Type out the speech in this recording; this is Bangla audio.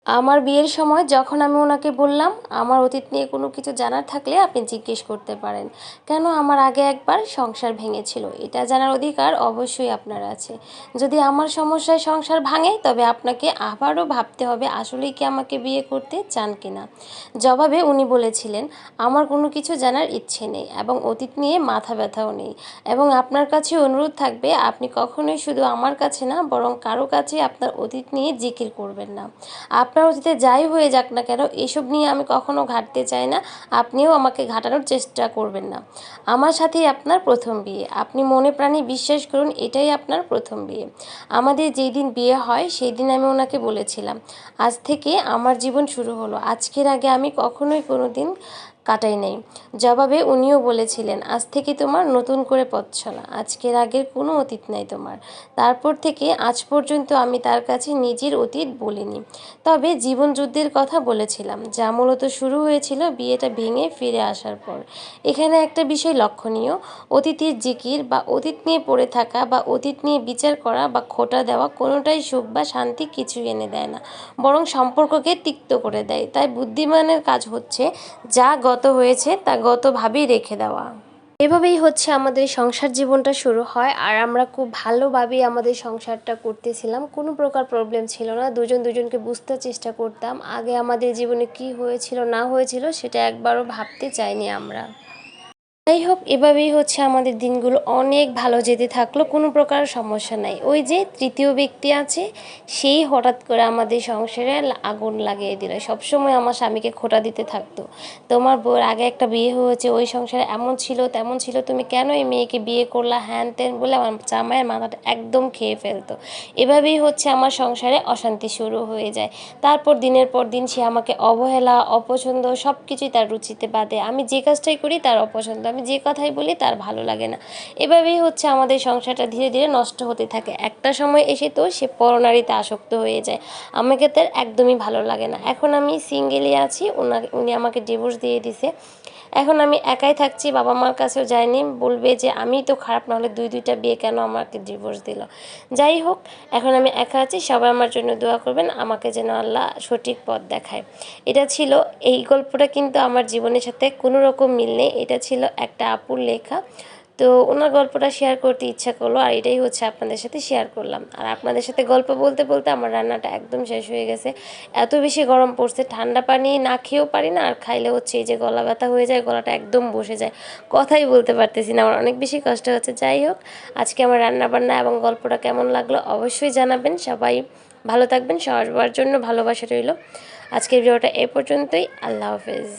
আমার বিয়ের সময় যখন আমি ওনাকে বললাম আমার অতীত নিয়ে কোনো কিছু জানার থাকলে আপনি জিজ্ঞেস করতে পারেন, কেন আমার আগে একবার সংসার ভেঙেছিল, এটা জানার অধিকার অবশ্যই আপনার আছে। যদি আমার সমস্যায় সংসার ভাঙে তবে আপনাকে আবারও ভাবতে হবে আসলেই কি আমাকে বিয়ে করতে চান কিনা। জবাবে উনি বলেছিলেন, আমার কোনো কিছু জানার ইচ্ছে নেই এবং অতীত নিয়ে মাথা ব্যথাও নেই, এবং আপনার কাছে অনুরোধ থাকবে আপনি কখনোই শুধু আমার কাছে না বরং কারো কাছে আপনার অতীত নিয়ে জিকির করবেন না। আপনার অতীতে যাই হয়ে যাক না কেন এসব নিয়ে আমি কখনো ঘাঁটতে চাই না, আপনিও আমাকে ঘাঁটানোর চেষ্টা করবেন না। আমার সাথেই আপনার প্রথম বিয়ে, আপনি মনে প্রাণে বিশ্বাস করুন এটাই আপনার প্রথম বিয়ে। আমাদের যেই দিন বিয়ে হয় সেই দিন আমি ওনাকে বলেছিলাম, আজ থেকে আমার জীবন শুরু হলো, আজকের আগে আমি কখনোই কোনো দিন কাটাই নাই। জবাবে উনিও বলেছিলেন, আজ থেকে তোমার নতুন করে পথ চলা, আজকের আগের কোনো অতীত নাই তোমার। তারপর থেকে আজ পর্যন্ত আমি তার কাছে নিজের অতীত বলিনি, তবে জীবন যুদ্ধের কথা বলেছিলাম, যা মূলত শুরু হয়েছিল বিয়েটা ভেঙে ফিরে আসার পর। এখানে একটা বিষয় লক্ষণীয়, অতীতের জিকির বা অতীত নিয়ে পড়ে থাকা বা অতীত নিয়ে বিচার করা বা খোঁটা দেওয়া কোনোটাই সুখ বা শান্তি কিছুই এনে দেয় না, বরং সম্পর্ককে তিক্ত করে দেয়। তাই বুদ্ধিমানের কাজ হচ্ছে যা গত হয়েছে তা গতভাবেই রেখে দেওয়া। এভাবেই হচ্ছে আমাদের সংসার জীবনটা শুরু হয়, আর আমরা খুব ভালোভাবেই আমাদের সংসারটা করতেছিলাম, কোনো প্রকার প্রবলেম ছিল না, দুজন দুজনকে বুঝতে চেষ্টা করতাম, আগে আমাদের জীবনে কি হয়েছিল না হয়েছিল সেটা একবারও ভাবতে চাইনি আমরা। যাই হোক, এভাবেই হচ্ছে আমাদের দিনগুলো অনেক ভালো যেতে থাকলো, কোনো প্রকার সমস্যা নাই। ওই যে তৃতীয় ব্যক্তি আছে, সেই হঠাৎ করে আমাদের সংসারে আগুন লাগিয়ে দিল, সবসময় আমার স্বামীকে খোঁটা দিতে থাকতো, তোমার বউর আগে একটা বিয়ে হয়েছে, ওই সংসারে এমন ছিল তেমন ছিল, তুমি কেন এই মেয়েকে বিয়ে করলা, হ্যান ত্যান বলে আমার জামাইয়ের মাথাটা একদম খেয়ে ফেলতো। এভাবেই হচ্ছে আমার সংসারে অশান্তি শুরু হয়ে যায়। তারপর দিনের পর দিন সে আমাকে অবহেলা অপছন্দ সব কিছুই তার রুচিতে বাদে, আমি যে কাজটাই করি তার অপছন্দ, আমি যে কথাই বলি তার ভালো লাগে না। এভাবেই হচ্ছে আমাদের সংসারটা ধীরে ধীরে নষ্ট হতে থাকে। একটা সময় এসে তো সে পরনারীতে আসক্ত হয়ে যায়, আমাকে তার একদমই ভালো লাগে না। এখন আমি সিঙ্গেলই আছি, উনি আমাকে ডিভোর্স দিয়ে দিছে। এখন আমি একাই থাকছি, বাবা মার কাছেও যাইনি, বলবে যে আমি তো খারাপ, না হলে দুইটা বিয়ে কেন আমাকে ডিভোর্স দিল। যাই হোক, এখন আমি একা আছি, সবাই আমার জন্য দোয়া করবেন, আমাকে যেন আল্লাহ সঠিক পথ দেখায়। এটা ছিল, এই গল্পটা কিন্তু আমার জীবনের সাথে কোনো রকম মিল নেই, এটা ছিল একটা আপুর লেখা। তো ওনার গল্পটা শেয়ার করতে ইচ্ছা করলো, আর এটাই হচ্ছে আপনাদের সাথে শেয়ার করলাম। আর আপনাদের সাথে গল্প বলতে বলতে আমার রান্নাটা একদম শেষ হয়ে গেছে, এত বেশি গরম পড়ছে, ঠান্ডা পানি না খেয়েও পারি না, আর খাইলে হচ্ছে এই যে গলা ব্যথা হয়ে যায়, গলাটা একদম বসে যায়, কথাই বলতে পারতেছি না, আমার অনেক বেশি কষ্ট হচ্ছে। যাই হোক, আজকে আমার রান্নাবান্না এবং গল্পটা কেমন লাগলো অবশ্যই জানাবেন। সবাই ভালো থাকবেন, সবার জন্য ভালোবাসা রইল। আজকের ভিডিওটা এ পর্যন্তই, আল্লাহ হাফেজ।